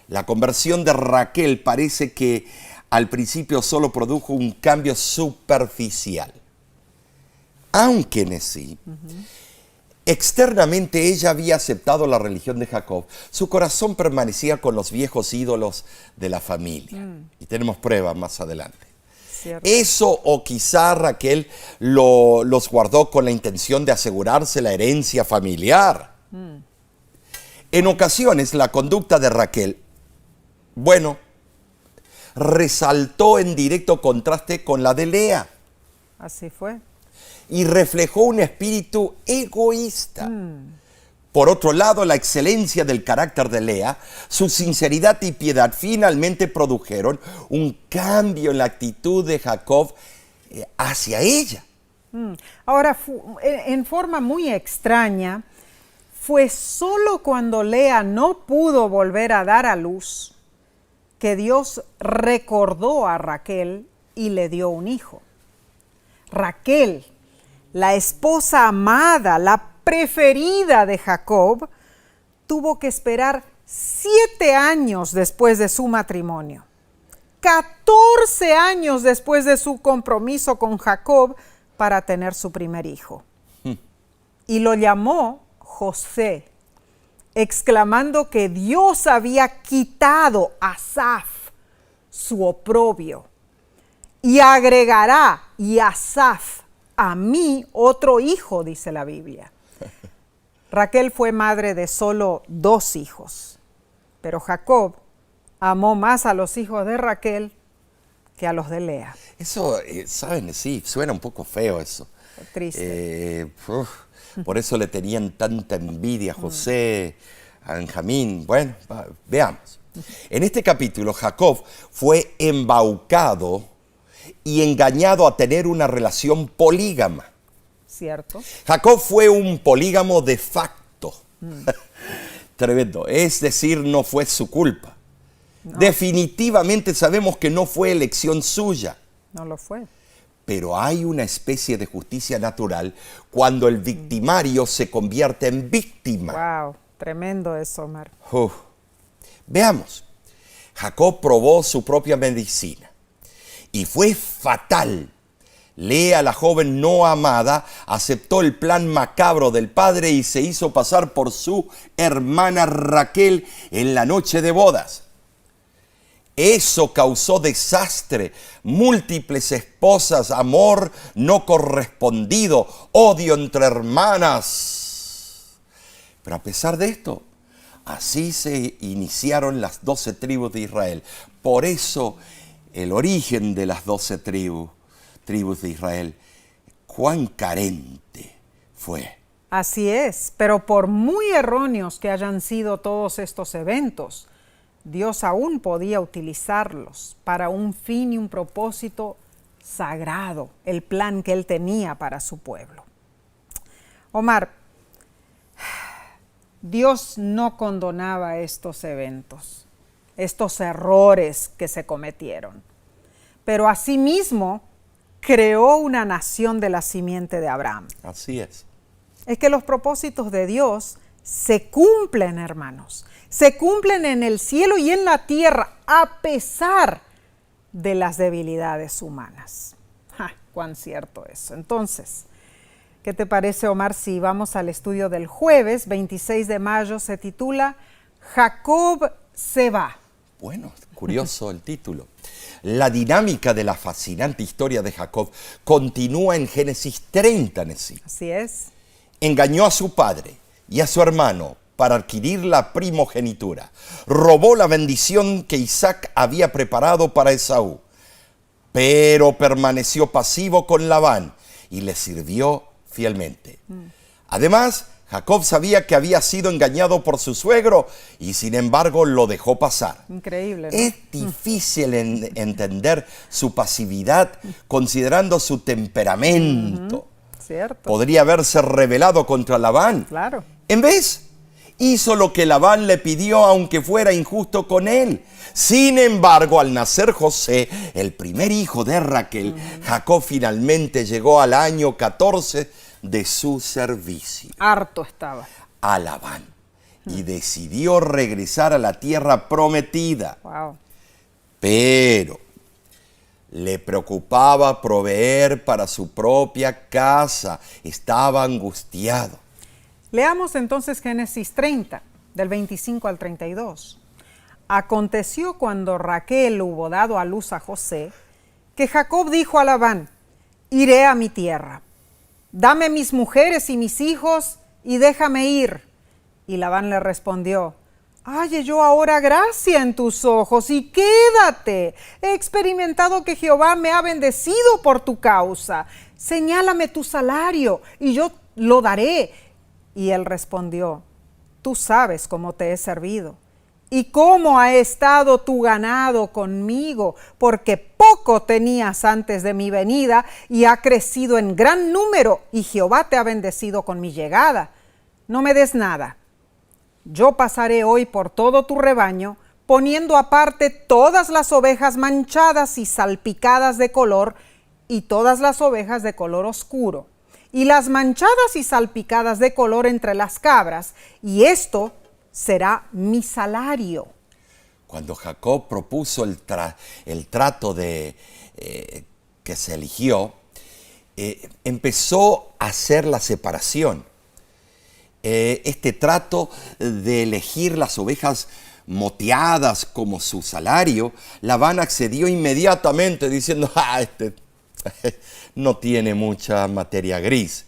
la conversión de Raquel parece que al principio solo produjo un cambio superficial. Aunque en sí, externamente ella había aceptado la religión de Jacob, su corazón permanecía con los viejos ídolos de la familia. Y tenemos pruebas más adelante. Cierto. Eso o quizá Raquel los guardó con la intención de asegurarse la herencia familiar. En ocasiones la conducta de Raquel, resaltó en directo contraste con la de Lea. Así fue. Y reflejó un espíritu egoísta. Por otro lado, la excelencia del carácter de Lea, su sinceridad y piedad finalmente produjeron un cambio en la actitud de Jacob hacia ella. Ahora, en forma muy extraña, fue solo cuando Lea no pudo volver a dar a luz que Dios recordó a Raquel y le dio un hijo. Raquel, la esposa amada, la preferida de Jacob, tuvo que esperar 7 años después de su matrimonio, 14 años después de su compromiso con Jacob para tener su primer hijo. Y lo llamó José, exclamando que Dios había quitado a Asaf su oprobio y agregará y Asaf a mí otro hijo, dice la Biblia. Raquel fue madre de solo 2 hijos, pero Jacob amó más a los hijos de Raquel que a los de Lea. Eso, ¿saben? Sí, suena un poco feo eso. Triste. Por eso le tenían tanta envidia a José, a Benjamín. Bueno, veamos. En este capítulo, Jacob fue embaucado y engañado a tener una relación polígama. ¿Cierto? Jacob fue un polígamo de facto. Tremendo. Es decir, no fue su culpa. No. Definitivamente sabemos que no fue elección suya. No lo fue. Pero hay una especie de justicia natural cuando el victimario se convierte en víctima. Wow, tremendo eso, Omar. Veamos. Jacob probó su propia medicina y fue fatal. Lea, la joven no amada, aceptó el plan macabro del padre y se hizo pasar por su hermana Raquel en la noche de bodas. Eso causó desastre, múltiples esposas, amor no correspondido, odio entre hermanas. Pero a pesar de esto, así se iniciaron las 12 tribus de Israel. Por eso el origen de las 12 tribus de Israel, cuán carente fue. Así es, pero por muy erróneos que hayan sido todos estos eventos, Dios aún podía utilizarlos para un fin y un propósito sagrado, el plan que Él tenía para su pueblo. Omar, Dios no condonaba estos eventos, estos errores que se cometieron, pero asimismo creó una nación de la simiente de Abraham. Así es. Es que los propósitos de Dios se cumplen, hermanos. Se cumplen en el cielo y en la tierra a pesar de las debilidades humanas. ¡Cuán cierto eso! Entonces, ¿qué te parece, Omar, si vamos al estudio del jueves 26 de mayo? Se titula Jacob se va. Bueno, curioso el título. La dinámica de la fascinante historia de Jacob continúa en Génesis 30, Nesí. Así es. Engañó a su padre y a su hermano para adquirir la primogenitura. Robó la bendición que Isaac había preparado para Esaú, pero permaneció pasivo con Labán y le sirvió fielmente. Además, Jacob sabía que había sido engañado por su suegro y sin embargo lo dejó pasar. Increíble, ¿no? Es difícil entender su pasividad considerando su temperamento. Cierto. Podría haberse rebelado contra Labán. Claro. En vez, Hizo lo que Labán le pidió, aunque fuera injusto con él. Sin embargo, al nacer José, el primer hijo de Raquel, Jacob finalmente llegó al año 14 de su servicio. Harto estaba. A Labán. Y decidió regresar a la tierra prometida. Wow. Pero le preocupaba proveer para su propia casa. Estaba angustiado. Leamos entonces Génesis 30, del 25 al 32. Aconteció cuando Raquel hubo dado a luz a José, que Jacob dijo a Labán: iré a mi tierra, dame mis mujeres y mis hijos y déjame ir. Y Labán le respondió: halle yo ahora gracia en tus ojos y quédate. He experimentado que Jehová me ha bendecido por tu causa. Señálame tu salario y yo lo daré. Y él respondió: tú sabes cómo te he servido y cómo ha estado tu ganado conmigo, porque poco tenías antes de mi venida y ha crecido en gran número, y Jehová te ha bendecido con mi llegada. No me des nada. Yo pasaré hoy por todo tu rebaño, poniendo aparte todas las ovejas manchadas y salpicadas de color, y todas las ovejas de color oscuro, y las manchadas y salpicadas de color entre las cabras, y esto será mi salario. Cuando Jacob propuso el trato que se eligió, empezó a hacer la separación. Este trato de elegir las ovejas moteadas como su salario, Labán accedió inmediatamente diciendo: este no tiene mucha materia gris.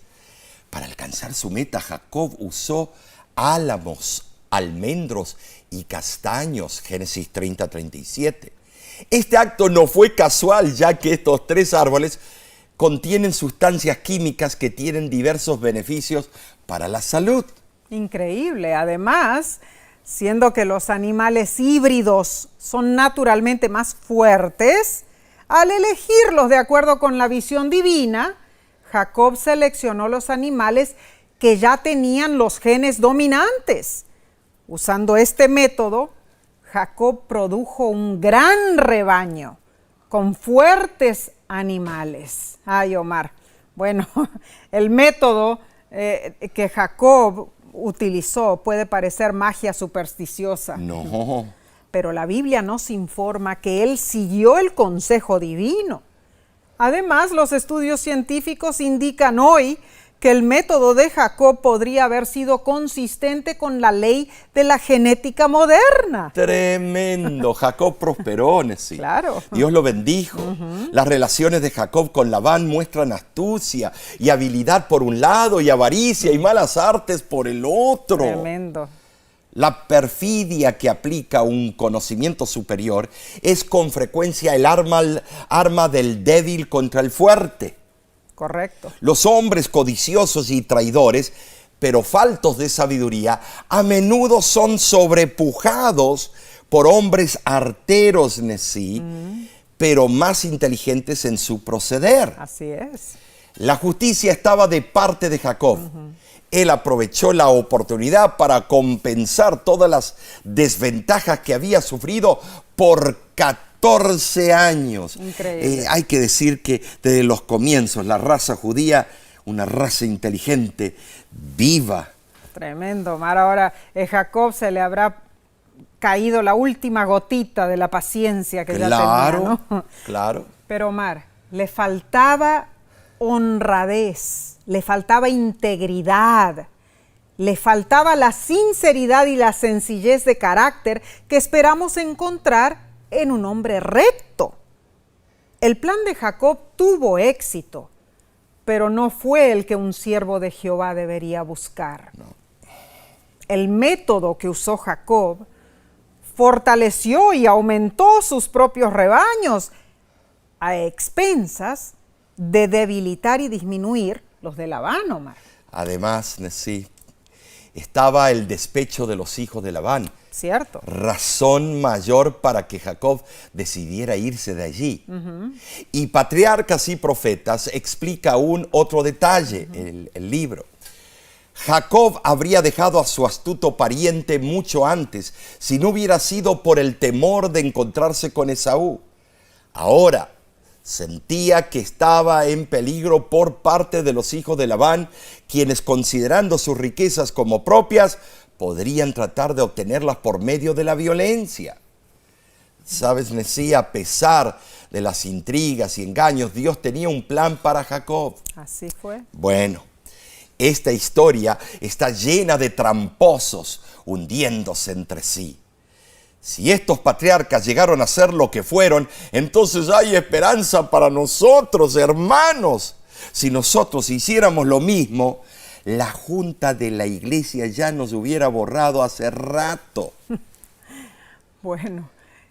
Para alcanzar su meta, Jacob usó álamos, almendros y castaños, Génesis 30-37. Este acto no fue casual, ya que estos tres árboles contienen sustancias químicas que tienen diversos beneficios para la salud. Increíble. Además, siendo que los animales híbridos son naturalmente más fuertes, al elegirlos de acuerdo con la visión divina, Jacob seleccionó los animales que ya tenían los genes dominantes. Usando este método, Jacob produjo un gran rebaño con fuertes animales. Ay, Omar. Bueno, el método que Jacob utilizó puede parecer magia supersticiosa. No. Pero la Biblia nos informa que él siguió el consejo divino. Además, los estudios científicos indican hoy que el método de Jacob podría haber sido consistente con la ley de la genética moderna. Tremendo. Jacob prosperó, sí. Claro. Dios lo bendijo. Las relaciones de Jacob con Labán muestran astucia y habilidad por un lado y avaricia y malas artes por el otro. Tremendo. La perfidia que aplica un conocimiento superior es con frecuencia el arma del débil contra el fuerte. Correcto. Los hombres codiciosos y traidores, pero faltos de sabiduría, a menudo son sobrepujados por hombres arteros, pero más inteligentes en su proceder. Así es. La justicia estaba de parte de Jacob. Él aprovechó la oportunidad para compensar todas las desventajas que había sufrido por 14 años. Increíble. Hay que decir que desde los comienzos la raza judía, una raza inteligente, viva. Tremendo, Omar. Ahora, Jacob se le habrá caído la última gotita de la paciencia que ya tenía, ¿no? Claro. Pero, Omar, le faltaba honradez, le faltaba integridad, le faltaba la sinceridad y la sencillez de carácter que esperamos encontrar en un hombre recto. El plan de Jacob tuvo éxito, pero no fue el que un siervo de Jehová debería buscar. No. El método que usó Jacob fortaleció y aumentó sus propios rebaños a expensas de debilitar y disminuir los de Labán, Omar. Además, sí, estaba el despecho de los hijos de Labán. Cierto. Razón mayor para que Jacob decidiera irse de allí. Y Patriarcas y Profetas explica aún otro detalle, el libro. Jacob habría dejado a su astuto pariente mucho antes, si no hubiera sido por el temor de encontrarse con Esaú. Ahora sentía que estaba en peligro por parte de los hijos de Labán, quienes, considerando sus riquezas como propias, podrían tratar de obtenerlas por medio de la violencia. Sabes, Nesí, a pesar de las intrigas y engaños, Dios tenía un plan para Jacob. Así fue. Bueno, esta historia está llena de tramposos hundiéndose entre sí. Si estos patriarcas llegaron a ser lo que fueron, entonces hay esperanza para nosotros, hermanos. Si nosotros hiciéramos lo mismo, la junta de la iglesia ya nos hubiera borrado hace rato. Bueno,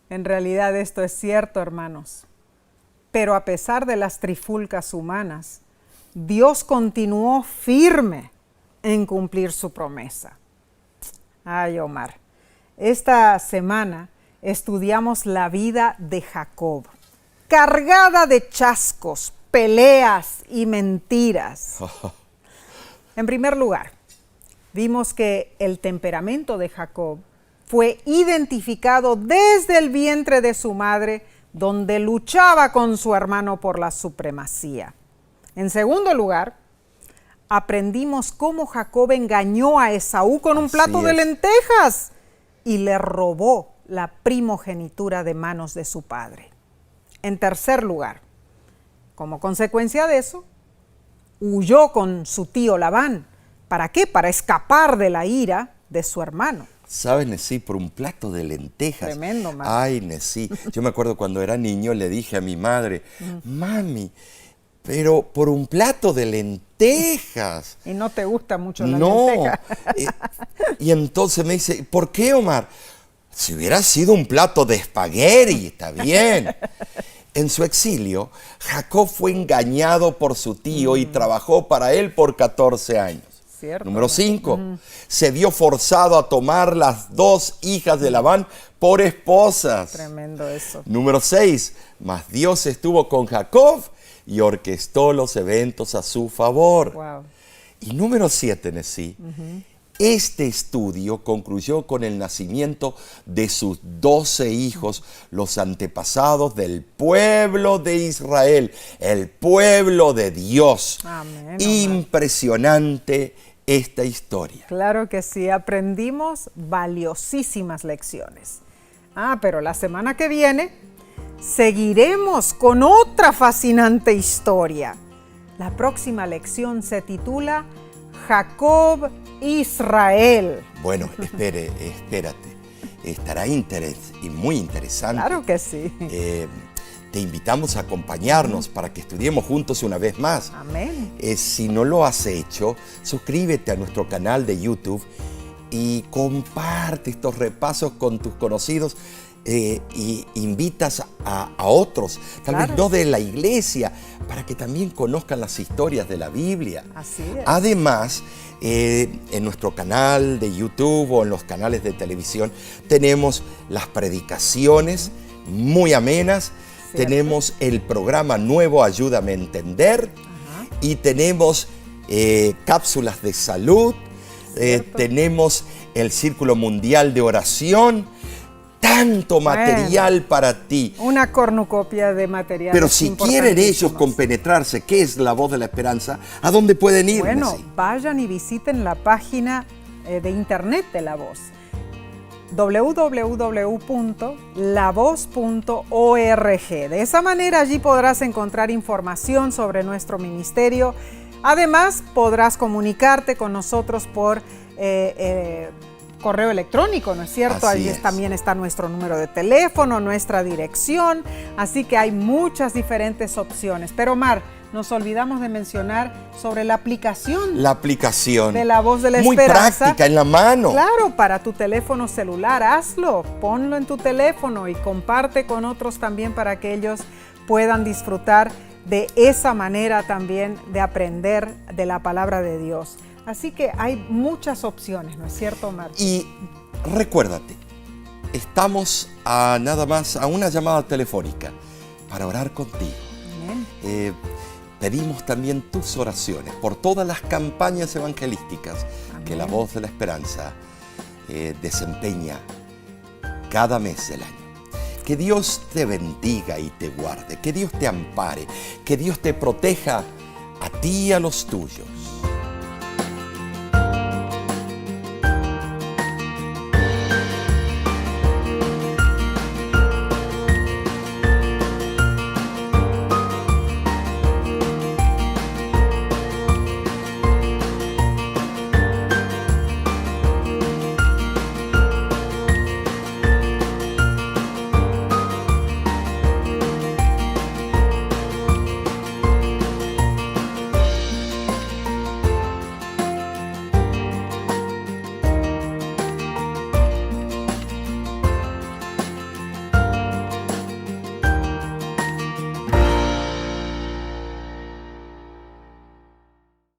en realidad esto es cierto, hermanos. Pero a pesar de las trifulcas humanas, Dios continuó firme en cumplir su promesa. Ay, Omar, esta semana estudiamos la vida de Jacob, cargada de chascos, peleas y mentiras. En primer lugar, vimos que el temperamento de Jacob fue identificado desde el vientre de su madre, donde luchaba con su hermano por la supremacía. En segundo lugar, aprendimos cómo Jacob engañó a Esaú con un plato de lentejas y le robó la primogenitura de manos de su padre. En tercer lugar, como consecuencia de eso, huyó con su tío Labán. ¿Para qué? Para escapar de la ira de su hermano. ¿Sabes, Nesí? Por un plato de lentejas. Tremendo, mami. Ay, Nesí. Yo me acuerdo cuando era niño le dije a mi madre, mami, pero por un plato de lentejas. Y no te gusta mucho la lenteja. Y entonces me dice, ¿por qué, Omar? Si hubiera sido un plato de espagueti, está bien. En su exilio, Jacob fue engañado por su tío y trabajó para él por 14 años. Cierto. Número 5, se vio forzado a tomar las 2 hijas de Labán por esposas. Tremendo eso. Número 6, mas Dios estuvo con Jacob y orquestó los eventos a su favor. Wow. Y número 7, Nesí, este estudio concluyó con el nacimiento de sus 12 hijos, los antepasados del pueblo de Israel, el pueblo de Dios. Amén. Impresionante esta historia. Claro que sí, aprendimos valiosísimas lecciones. Pero la semana que viene seguiremos con otra fascinante historia. La próxima lección se titula Jacob Israel. Bueno, espérate. Estará muy interesante. Claro que sí. Te invitamos a acompañarnos para que estudiemos juntos una vez más. Amén. Si no lo has hecho, suscríbete a nuestro canal de YouTube y comparte estos repasos con tus conocidos y invitas a otros, tal vez no de la iglesia, para que también conozcan las historias de la Biblia. Así es. Además, en nuestro canal de YouTube o en los canales de televisión tenemos las predicaciones muy amenas. Cierto. Tenemos el programa nuevo Ayúdame a Entender. Y tenemos cápsulas de salud. Tenemos el Círculo Mundial de Oración. Tanto material para ti. Una cornucopia de material. Pero si quieren ellos compenetrarse, ¿qué es La Voz de la Esperanza? ¿A dónde pueden ir? Bueno, Nesí? vayan y visiten la página de internet de La Voz. www.lavoz.org. De esa manera allí podrás encontrar información sobre nuestro ministerio. Además, podrás comunicarte con nosotros por correo electrónico, ¿no es cierto? Así Allí es. también está nuestro número de teléfono, nuestra dirección. Así que hay muchas diferentes opciones. Pero, Omar, nos olvidamos de mencionar sobre la aplicación. La aplicación. De La Voz de la Muy Esperanza. práctica, en la mano. Claro, para tu teléfono celular, hazlo, ponlo en tu teléfono y comparte con otros también para que ellos puedan disfrutar de esa manera también de aprender de la palabra de Dios. Así que hay muchas opciones, ¿no es cierto, Omar? Y recuérdate, estamos nada más a una llamada telefónica para orar contigo. Amén. pedimos también tus oraciones por todas las campañas evangelísticas que la Voz de la Esperanza desempeña cada mes del año. Que Dios te bendiga y te guarde, que Dios te ampare, que Dios te proteja a ti y a los tuyos.